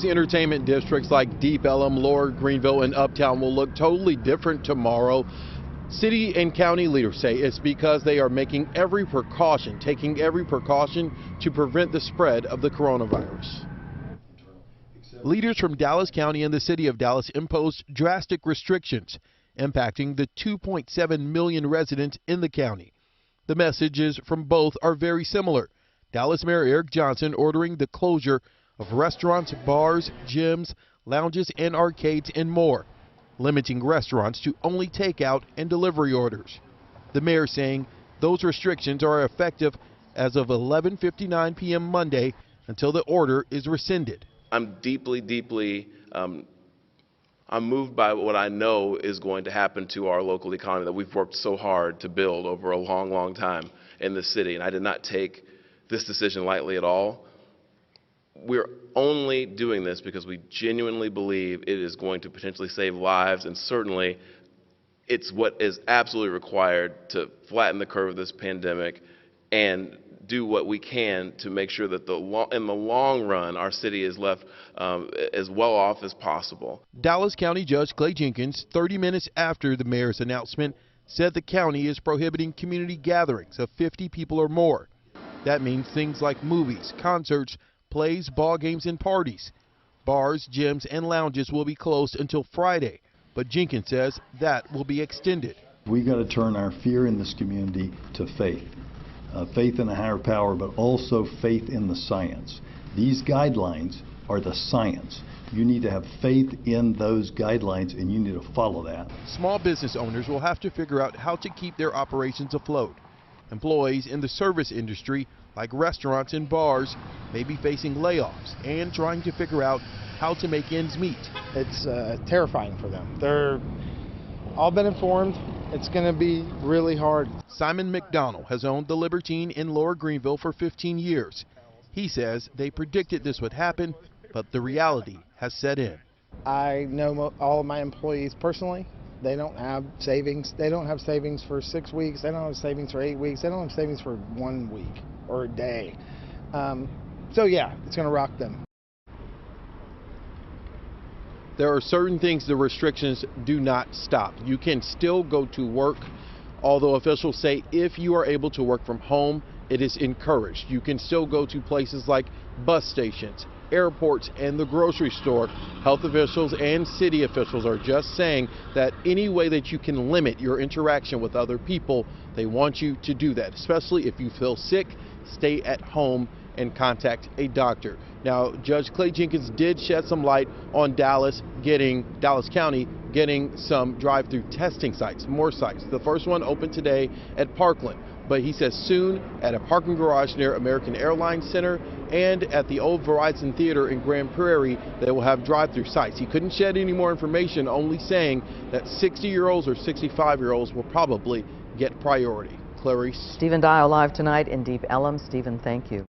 Entertainment districts like Deep Ellum, Lower Greenville, and Uptown will look totally different tomorrow. City and county leaders say it's because they are taking every precaution to prevent the spread of the coronavirus. Leaders from Dallas County and the city of Dallas imposed drastic restrictions impacting the 2.7 million residents in the county. The messages from both are very similar. Dallas Mayor Eric Johnson ordering the closure of restaurants, bars, gyms, lounges, and arcades and more, limiting restaurants to only takeout and delivery orders. The mayor saying those restrictions are effective as of 11:59 p.m. Monday until the order is rescinded. I'm deeply I'm moved by what I know is going to happen to our local economy that we've worked so hard to build over a long time in the city, and I did not take this decision lightly at all. We're only doing this because we genuinely believe it is going to potentially save lives, and certainly it's what is absolutely required to flatten the curve of this pandemic and do what we can to make sure that in the long run our city is left as well off as possible. Dallas County Judge Clay Jenkins, 30 minutes after the mayor's announcement, said the county is prohibiting community gatherings of 50 people or more. That means things like movies, concerts, plays, ball games, and parties. Bars, gyms, and lounges will be closed until Friday, but Jenkins says that will be extended. We got to turn our fear in this community to faith. Faith in a higher power, but also faith in the science. These guidelines are the science. You need to have faith in those guidelines, and you need to follow that. Small business owners will have to figure out how to keep their operations afloat. Employees in the service industry, like restaurants and bars, may be facing layoffs and trying to figure out how to make ends meet. It's terrifying for them. They're all been informed. It's going to be really hard. Simon McDonald has owned the Libertine in Lower Greenville for 15 years. He says they predicted this would happen, but the reality has set in. I know all of my employees personally. They don't have savings. They don't have savings for 6 weeks. They don't have savings for 8 weeks. They don't have savings for 1 week or a day. So yeah, it's going to rock them. There are certain things the restrictions do not stop. You can still go to work, although officials say if you are able to work from home, it is encouraged. You can still go to places like bus stations, airports, and the grocery store. Health officials and city officials are just saying that any way that you can limit your interaction with other people, they want you to do that, especially if you feel sick, stay at home and contact a doctor. Now, Judge Clay Jenkins did shed some light on Dallas County getting some drive-through testing sites, more sites. The first one opened today at Parkland, but he says soon at a parking garage near American Airlines Center and at the old Verizon Theater in Grand Prairie, they will have drive-through sites. He couldn't shed any more information, only saying that 60-year-olds or 65-year-olds will probably get priority. Clarice. Stephen Dial live tonight in Deep Ellum. Stephen, thank you.